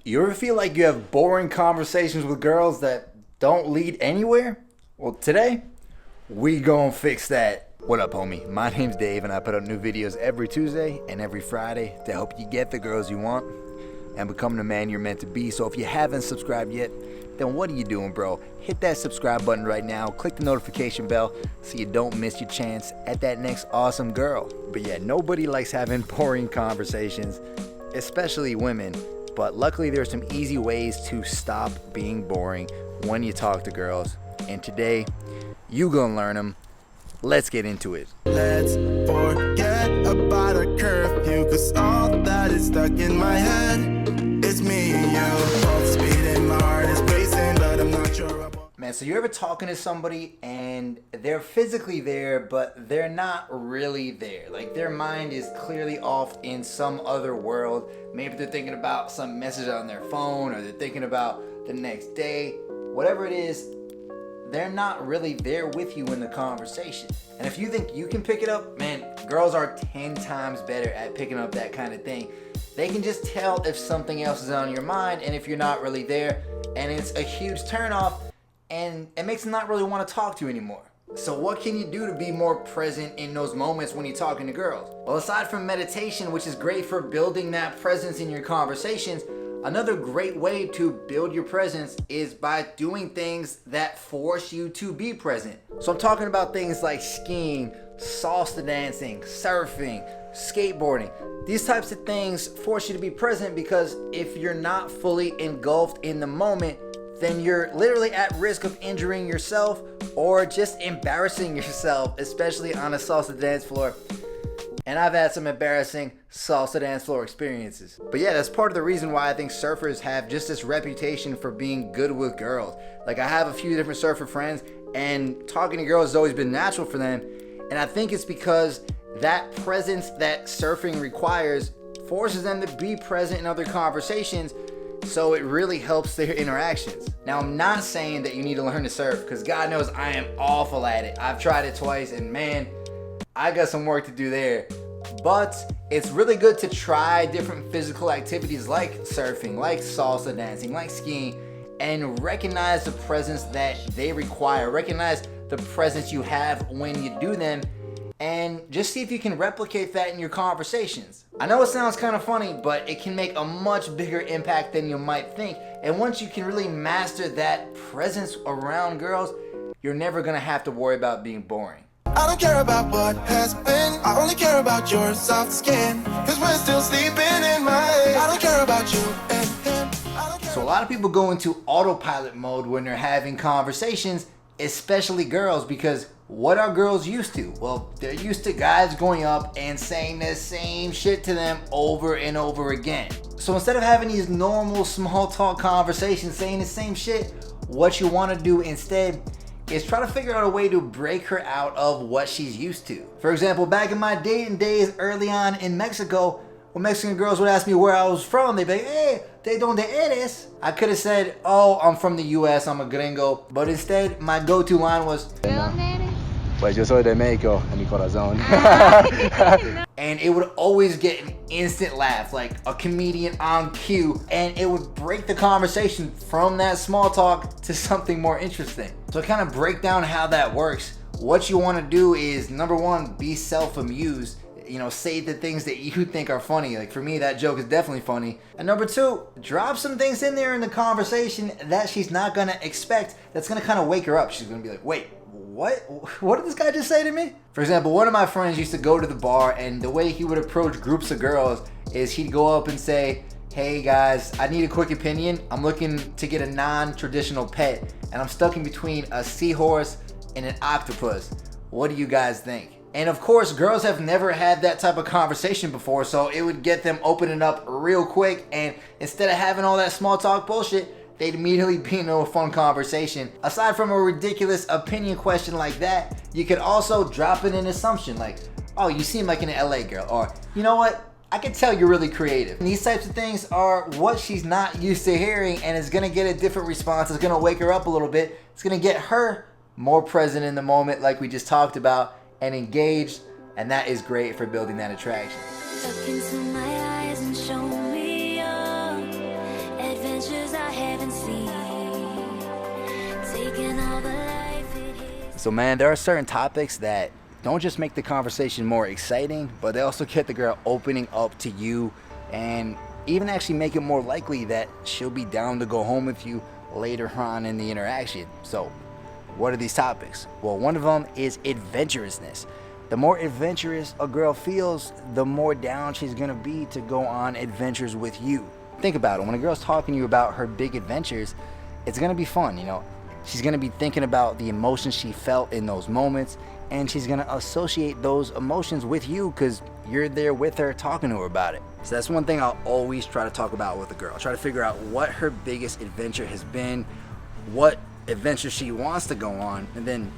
You ever feel like you have boring conversations with girls that don't lead anywhere? Well, today, we gonna fix that. What up, homie? My name's Dave, and I put up new videos every Tuesday and every Friday to help you get the girls you want and become the man you're meant to be. So if you haven't subscribed yet, then what are you doing, bro? Hit that subscribe button right now. Click the notification bell so you don't miss your chance at that next awesome girl. But yeah, nobody likes having boring conversations, especially women. But luckily, there's some easy ways to stop being boring when you talk to girls. And today, you gonna learn them. Let's get into it. Let's forget about a curfew, cause all that is stuck in my head. It's me and you, both speeding, my heart is racing, but I'm not sure about. Man, so you're ever talking to somebody and they're physically there, but they're not really there. Like their mind is clearly off in some other world. Maybe they're thinking about some message on their phone, or they're thinking about the next day. Whatever it is, they're not really there with you in the conversation. And if you think you can pick it up, man, girls are 10 times better at picking up that kind of thing. They can just tell if something else is on your mind and if you're not really there, and it's a huge turnoff, and it makes them not really want to talk to you anymore. So what can you do to be more present in those moments when you're talking to girls? Well, aside from meditation, which is great for building that presence in your conversations, another great way to build your presence is by doing things that force you to be present. So I'm talking about things like skiing, salsa dancing, surfing, skateboarding. These types of things force you to be present, because if you're not fully engulfed in the moment, then you're literally at risk of injuring yourself or just embarrassing yourself, especially on a salsa dance floor. And I've had some embarrassing salsa dance floor experiences. But yeah, that's part of the reason why I think surfers have just this reputation for being good with girls. Like I have a few different surfer friends, and talking to girls has always been natural for them. And I think it's because that presence that surfing requires forces them to be present in other conversations, so it really helps their interactions. Now, I'm not saying that you need to learn to surf, because God knows I am awful at it. I've tried it twice, and man, I got some work to do there. But it's really good to try different physical activities like surfing, like salsa dancing, like skiing, and recognize the presence that they require. Recognize the presence you have when you do them, and just see if you can replicate that in your conversations. I know it sounds kind of funny, but it can make a much bigger impact than you might think. And once you can really master that presence around girls, you're never gonna have to worry about being boring. I don't care about what has been, I only care about your soft skin, cause we're still sleeping in my head. I don't care about you and him. So a lot of people go into autopilot mode when they're having conversations, especially girls, because what are girls used to? Well, they're used to guys going up and saying the same shit to them over and over again. So instead of having these normal small talk conversations saying the same shit, what you want to do instead is try to figure out a way to break her out of what she's used to. For example, back in my dating days early on in Mexico, when Mexican girls would ask me where I was from, they'd be like, hey, ¿de dónde eres? I could have said, oh, I'm from the US, I'm a gringo. But instead, my go-to line was, Pues yo soy de México, en mi corazón. And it would always get an instant laugh, like a comedian on cue, and it would break the conversation from that small talk to something more interesting. So to kind of break down how that works, what you want to do is, number one, be self-amused. You know, say the things that you think are funny. Like for me, that joke is definitely funny. And number two, drop some things in there in the conversation that she's not gonna expect, that's gonna kind of wake her up. She's gonna be like, wait, what did this guy just say to me? For example, one of my friends used to go to the bar, and the way he would approach groups of girls is he'd go up and say, hey guys, I need a quick opinion. I'm looking to get a non-traditional pet, and I'm stuck in between a seahorse and an octopus. What do you guys think? And of course, girls have never had that type of conversation before, so it would get them opening up real quick, and instead of having all that small talk bullshit, they'd immediately be into a fun conversation. Aside from a ridiculous opinion question like that, you could also drop in an assumption like, oh, you seem like an LA girl, or you know what, I can tell you're really creative. And these types of things are what she's not used to hearing, and it's gonna get a different response. It's gonna wake her up a little bit. It's gonna get her more present in the moment like we just talked about, and engaged, and that is great for building that attraction. Look into my eyes and show me your adventure. haven't seen. Taking all the life it is. So man, there are certain topics that don't just make the conversation more exciting, but they also get the girl opening up to you and even actually make it more likely that she'll be down to go home with you later on in the interaction. So what are these topics? Well, one of them is adventurousness. The more adventurous a girl feels, the more down she's gonna be to go on adventures with you. Think about it, when a girl's talking to you about her big adventures, it's gonna be fun, you know. She's gonna be thinking about the emotions she felt in those moments, and she's gonna associate those emotions with you because you're there with her talking to her about it. So that's one thing I'll always try to talk about with a girl. Try to figure out what her biggest adventure has been, what adventure she wants to go on, and then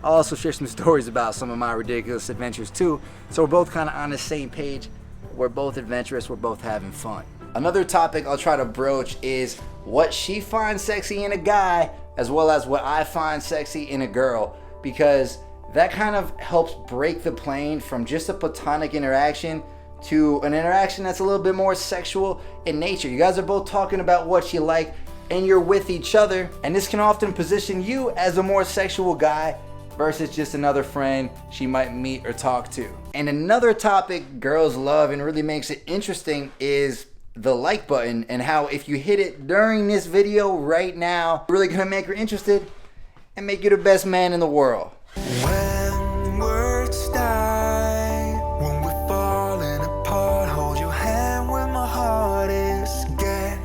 I'll also share some stories about some of my ridiculous adventures too, so we're both kind of on the same page. We're both adventurous, we're both having fun. Another topic I'll try to broach is what she finds sexy in a guy as well as what I find sexy in a girl, because that kind of helps break the plane from just a platonic interaction to an interaction that's a little bit more sexual in nature. You guys are both talking about what you like and you're with each other, and this can often position you as a more sexual guy versus just another friend she might meet or talk to. And another topic girls love and really makes it interesting is the like button, and how if you hit it during this video right now, really gonna make her interested and make you the best man in the world. When words die, when we're falling apart, hold your hand when my heart is scared.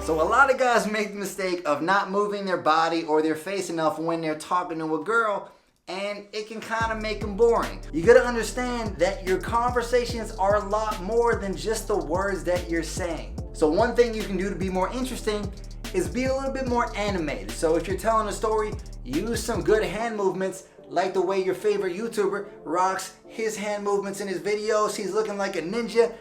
So a lot of guys make the mistake of not moving their body or their face enough when they're talking to a girl, and it can kind of make them boring. You gotta understand that your conversations are a lot more than just the words that you're saying. So one thing you can do to be more interesting is be a little bit more animated. So if you're telling a story, use some good hand movements, like the way your favorite YouTuber rocks his hand movements in his videos. He's looking like a ninja.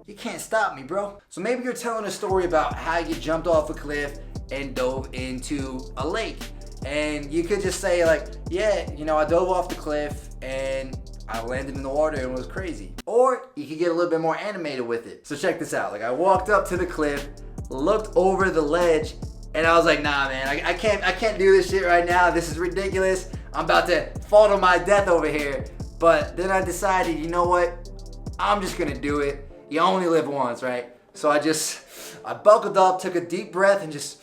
You can't stop me, bro. So maybe you're telling a story about how you jumped off a cliff and dove into a lake. And you could just say like, yeah, you know, I dove off the cliff and I landed in the water and it was crazy. Or you could get a little bit more animated with it. So check this out. Like, I walked up to the cliff, looked over the ledge, and I was like, nah, man, I can't do this shit right now. This is ridiculous. I'm about to fall to my death over here. But then I decided, you know what? I'm just gonna do it. You only live once, right? So I buckled up, took a deep breath, and just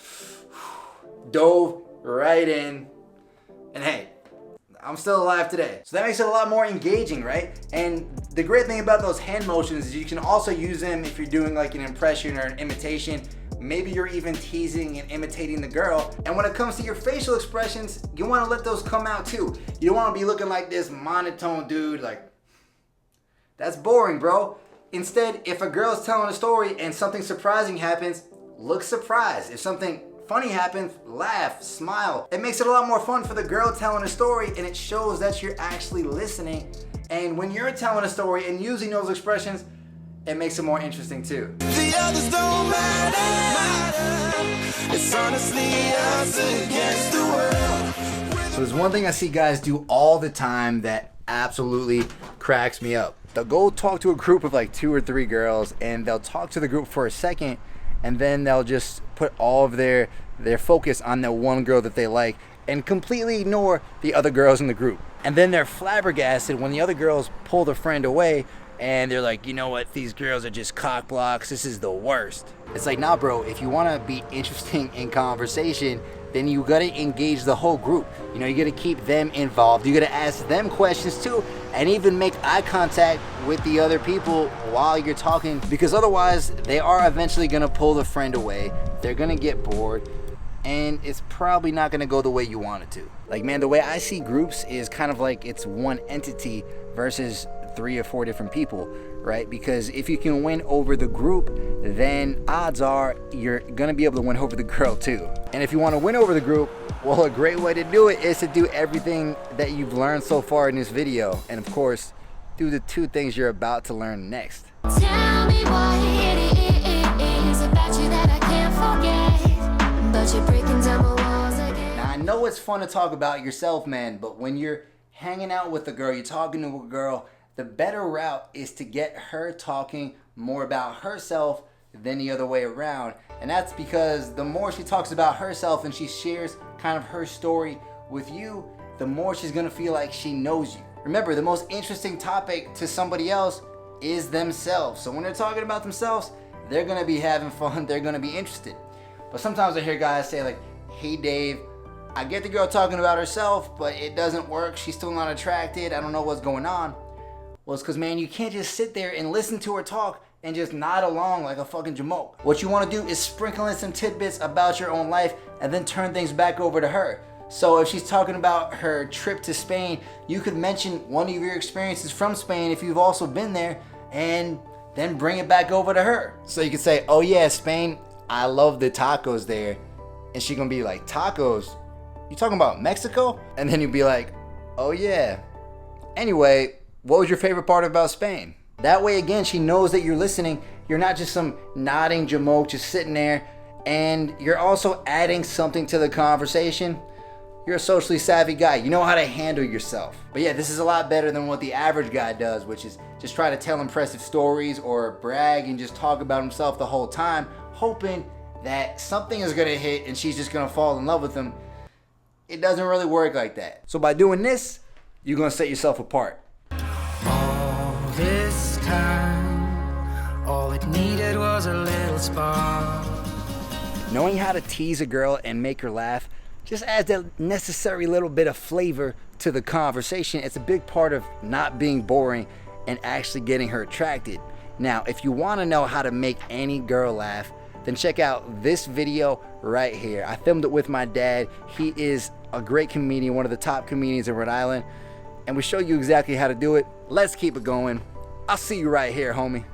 dove right in. And hey, I'm still alive today. So that makes it a lot more engaging, right? And the great thing about those hand motions is you can also use them if you're doing like an impression or an imitation. Maybe you're even teasing and imitating the girl. And when it comes to your facial expressions, you want to let those come out too. You don't want to be looking like this monotone dude, like, that's boring, bro. Instead, if a girl's telling a story and something surprising happens, look surprised. If something funny happens, laugh, smile. It makes it a lot more fun for the girl telling a story, and it shows that you're actually listening. And when you're telling a story and using those expressions, it makes it more interesting too. The others don't matter. It's honestly us against the world. So there's one thing I see guys do all the time that absolutely cracks me up. They'll go talk to a group of like 2 or 3 girls, and they'll talk to the group for a second, and then they'll just put all of their focus on that one girl that they like and completely ignore the other girls in the group. And then they're flabbergasted when the other girls pull their friend away, and they're like, you know what, these girls are just cock blocks, this is the worst. It's like, nah, bro, if you want to be interesting in conversation, then you gotta engage the whole group. You know, you gotta keep them involved, you gotta ask them questions too, and even make eye contact with the other people while you're talking, because otherwise they are eventually gonna pull the friend away, they're gonna get bored, and it's probably not gonna go the way you want it to. Like, man, the way I see groups is kind of like it's one entity versus 3 or 4 different people, right? Because if you can win over the group, then odds are you're gonna be able to win over the girl too. And if you want to win over the group, well, a great way to do it is to do everything that you've learned so far in this video, and of course, do the 2 things you're about to learn next. Tell me what it is about you that I can't forget, but you're breaking down my walls again. Now, I know it's fun to talk about yourself, man, but when you're hanging out with a girl, you're talking to a girl, the better route is to get her talking more about herself than the other way around. And that's because the more she talks about herself and she shares kind of her story with you, the more she's gonna feel like she knows you. Remember, the most interesting topic to somebody else is themselves. So when they're talking about themselves, they're gonna be having fun, they're gonna be interested. But sometimes I hear guys say like, hey Dave, I get the girl talking about herself, but it doesn't work, she's still not attracted, I don't know what's going on. Well, it's because, man, you can't just sit there and listen to her talk and just nod along like a fucking jamoke. What you want to do is sprinkle in some tidbits about your own life and then turn things back over to her. So if she's talking about her trip to Spain, you could mention one of your experiences from Spain if you've also been there, and then bring it back over to her. So you could say, oh yeah, Spain, I love the tacos there. And she gonna be like, tacos? You talking about Mexico? And then you'd be like, oh yeah. Anyway, what was your favorite part about Spain? That way, again, she knows that you're listening. You're not just some nodding jamoke just sitting there, and you're also adding something to the conversation. You're a socially savvy guy. You know how to handle yourself. But yeah, this is a lot better than what the average guy does, which is just try to tell impressive stories or brag and just talk about himself the whole time, hoping that something is gonna hit and she's just gonna fall in love with him. It doesn't really work like that. So by doing this, you're gonna set yourself apart. All this time, all it needed was a little spark. Knowing how to tease a girl and make her laugh just adds that necessary little bit of flavor to the conversation. It's a big part of not being boring and actually getting her attracted. Now, if you want to know how to make any girl laugh, then check out this video right here. I filmed it with my dad. He is a great comedian, one of the top comedians in Rhode Island, and we show you exactly how to do it. Let's keep it going. I'll see you right here, homie.